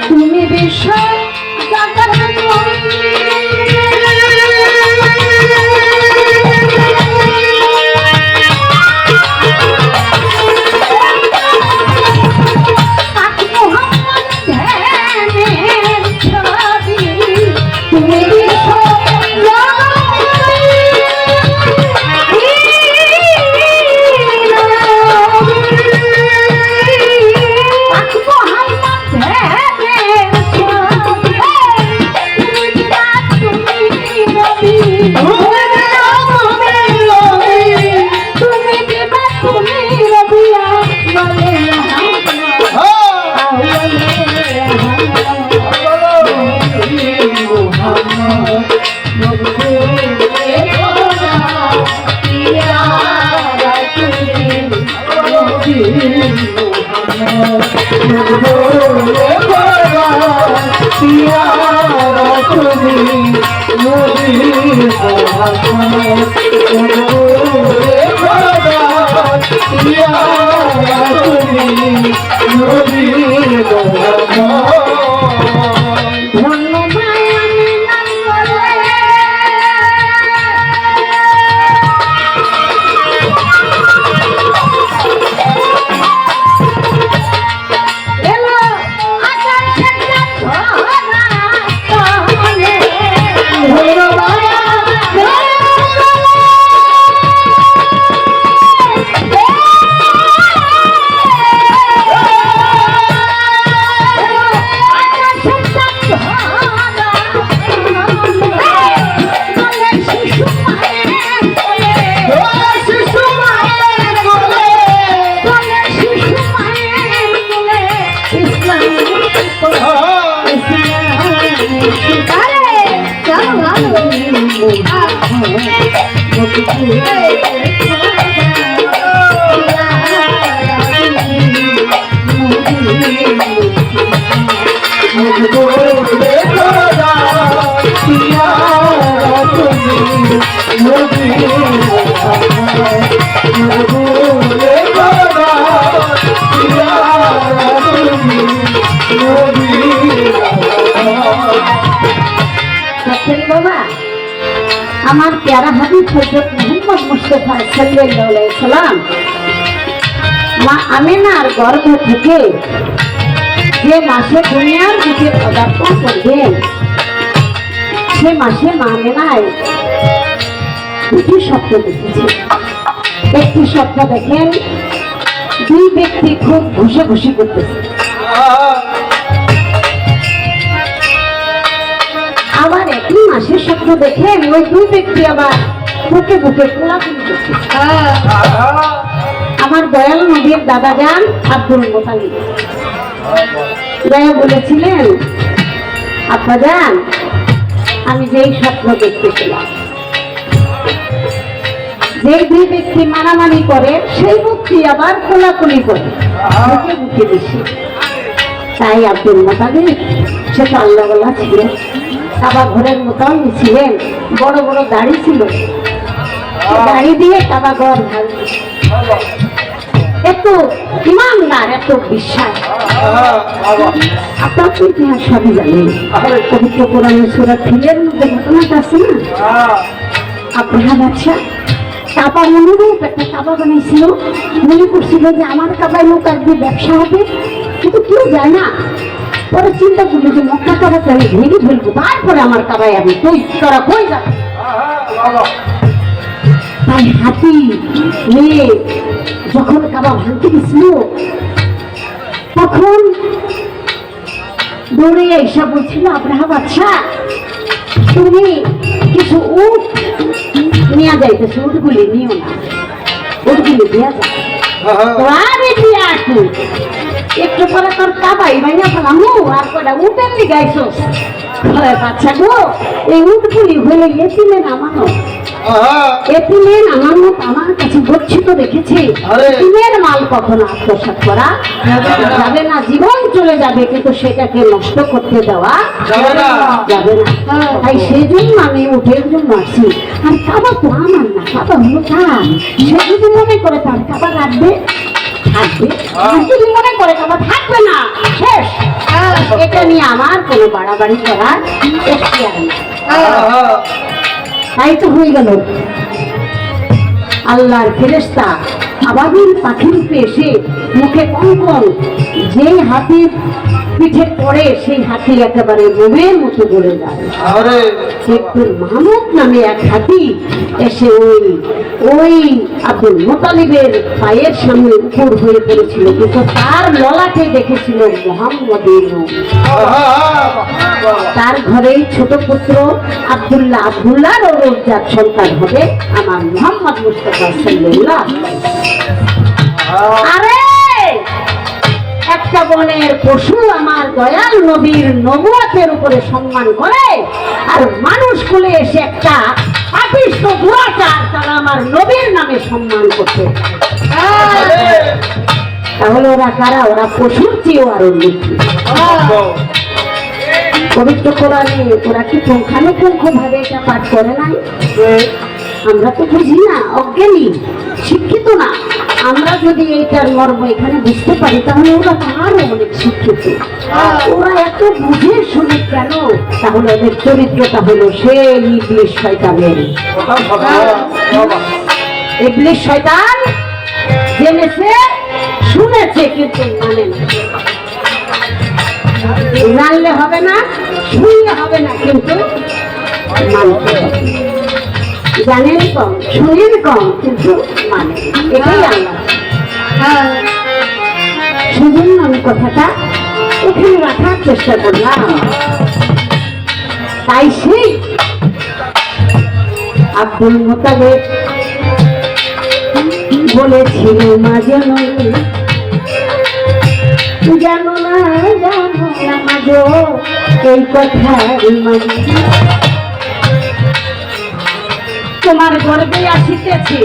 তুমি বিশ্ব আমার প্যারা হাবিব হযরত মুহাম্মদ মুস্তাফা সাল্লাল্লাহু আলাইহি সাল্লাম মা আমিনার গর্ভ থেকে যে মাসে দুনিয়ার বুকে পদার্পণ করবেন সে মাসে মা আমিনায় দুটি স্বপ্ন দেখেছে। একটি স্বপ্ন দেখেন দুই ব্যক্তি খুব ঘুষাঘুষি করতেছে, আবার একই মাসের স্বপ্ন দেখেন ওই দুই ব্যক্তি আবার বুকে বুকে কোলাকুলি করছে। আমার দয়াল নবীর দাদা যান আব্দুল মুতালিব দয়া বলেছিলেন, আপা যান আমি যেই স্বপ্ন দেখতেছিলাম যে দুই ব্যক্তি মারামারি করে সেই ব্যক্তি আবার কোলাকুলি করে বুকে বুকে বেশি। তাই আব্দুল মুতালিব সে তো আল্লাহওয়ালা ছিলেন, কাবা ঘরের মতন ছিলেন, বড় বড় দাড়ি ছিল, দাড়ি দিয়ে কাবা ঘর এত ইমানদার এত বিশ্বাস। আপনার তো ইতিহাস সবই জানেন, পবিত্র কোরআনের সূরা ফিলের মধ্যে ঘটনাটা আছে না, আব্রাহা বাদশা কাবা অনুরূপ একটা কাবা বানাইছিল, মনে করছিল যে আমার কাবায় লোক আসবে ব্যবসা হবে, কিন্তু কেউ যায় না। পরে চিন্তা করলো যে মক্কা তাড়াতাড়ি ভেঙে ফেলবো, তারপরে আমার কাবায় আমি তুই তোরা কই যাবে। তাই হাতি মেয়ে যখন কাবা ভাঙতে গেছিল তখন দৌড়ে এসে বলছিল, আব্রাহা বাদশা তুমি কিছু উট নিয়ে যাইতেছো, উটগুলি নিও না, উটগুলি দেওয়া যায় একটু পরে তোর কাবাই ভাইয়া ফেলামু আর কটা উঠেন নি গাইছস বাচ্চা গো এই উঠগুলি হলে এতিমে নামানো এতিমে নামানো আমার কাছে গচ্ছিত দেখেছি এতিমের মাল কখনো আত্মসাৎ করা যাবে না জীবন চলে যাবে কিন্তু সেটাকে নষ্ট করতে দেওয়া যাবে না তাই সেই জন্য আমি উঠের জন্য আসছি আর কাবা তো আমার না কাবা হলো তার সে যদি মনে করে তার কাবা রাখবে থাকবে যদি মনে করে কাবা থাকবে না শেষ এটা নিয়ে আমার কোনো বাড়াবাড়ি করার এখতিয়ার নেই তাই তো হয়ে গেল আল্লাহর ফেরেশতা আবাবিল পাখি রূপে এসে মুখে কঙ্কন যে হাতির পিঠে পড়ে সেই হাতি একেবারে মোমের মতো গড়ে যায় কিন্তু মাহমুদ নামে এক হাতি এসে ওই আব্দুল মুতালিবের পায়ের সামনে উপর হয়ে পড়েছিল কিন্তু তার ললাটে দেখেছিল মোহাম্মদের রূপ তার ঘরে ছোট পুত্র আব্দুল্লাহর রোজার সন্তান হবে আমার মোহাম্মদ মুস্তাফা সাল্লাল্লাহু আরে একটা বনের পশু আমার দয়াল নবীর নবুয়তের উপরে সম্মান করে আর মানুষ কুলে এসে একটা পাপিষ্ঠ দুরাচার তারা আমার নবীর নামে সম্মান করতে তাহলে ওরা কারা ওরা পশুর চেয়েও আরো লিখি পবিত্র কোরআনে ওরা কি পুঙ্খানুপুঙ্খ ভাবে এটা পাঠ করে নাই আমরা তো বুঝি না অজ্ঞানী শিক্ষিত না আমরা যদি এইটার মর্ম এখানে বুঝতে পারি তাহলে ওরা তো আরো অনেক শিক্ষিত ওরা এত বুঝে শুনে কেন তাহলে ওদের চরিত্রটা হলো সেই ইবলিশ শয়তানের ইবলিশ শয়তান জেনেছে শুনেছে কিন্তু মানে না জানলে হবে না শুনলে হবে না কিন্তু মানতে হবে জানেন কম শুনেন কম কিন্তু মানে এটাই আল্লাহ সেজন্য আমি কথাটা এখানে রাখার চেষ্টা করলাম তাই সেই আব্দুল মুতালিব বলেছিল মা জানো না মাগো এই কথা তোমার গর্বে আসিতেছে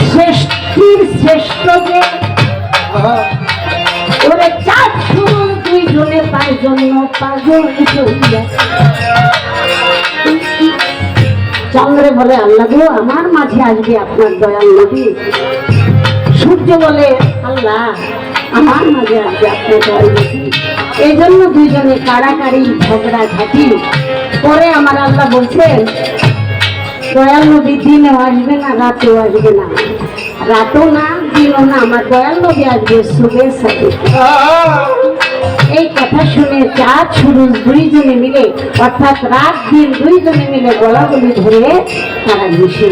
শ্রেষ্ঠীর শ্রেষ্ঠ যে ওরে চাঁদ শুরু দুইজনে তার জন্য পাগল চন্দ্রে বলে আল্লাহ গো আমার মাঝে আসবে আপনার দয়াল নবী সূর্য বলে আল্লাহ আমার মাঝে আসবে আপনার দয়াল নবী এই জন্য দুইজনে কাড়াকাড়ি ঝগড়া ঝাঁটি পরে আমার আল্লাহ বলছেন দয়াল নবী দিনেও আসবে না রাতেও আসবে না রাতও না দিনও না আমার দয়াল নবী আসবে সুবের সাথে এই কথা শুনে চাঁদ সুরুজ দুইজনে মিলে অর্থাৎ রাত দিন দুইজনে মিলে গলাগলি ধরে তারা মিশে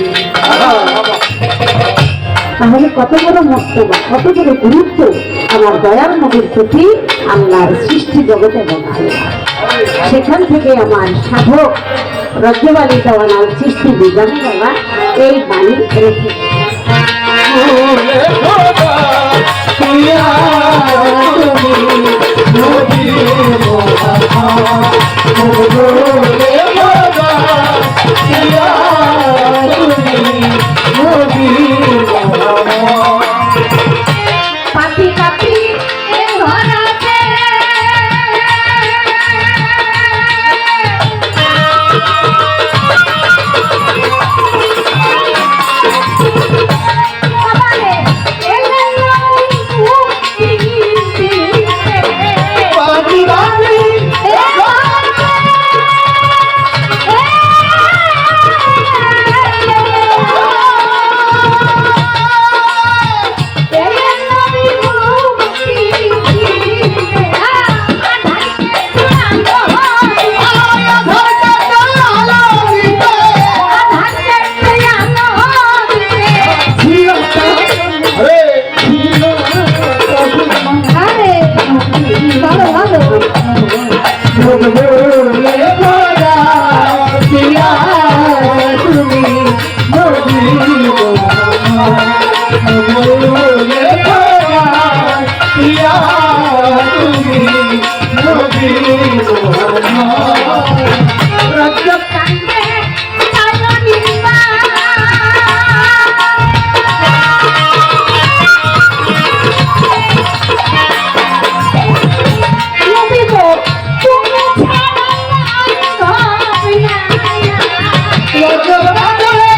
তাহলে কত বড় মর্তবা কত বড় গুরুত্ব আমার দয়াল নবীর প্রতি আল্লাহর সৃষ্টি জগতে বলা সেখান থেকে আমার সাধক রজ্জবালী দেওয়ানাল সৃষ্টি বিজ্ঞানী বাবা এই বাণী রেখে পাপি পাপি তুমি নবী রজ্জব কান্দে কারণিবা নবী গো তুমি ছাড়া হবে না রজব কান্দে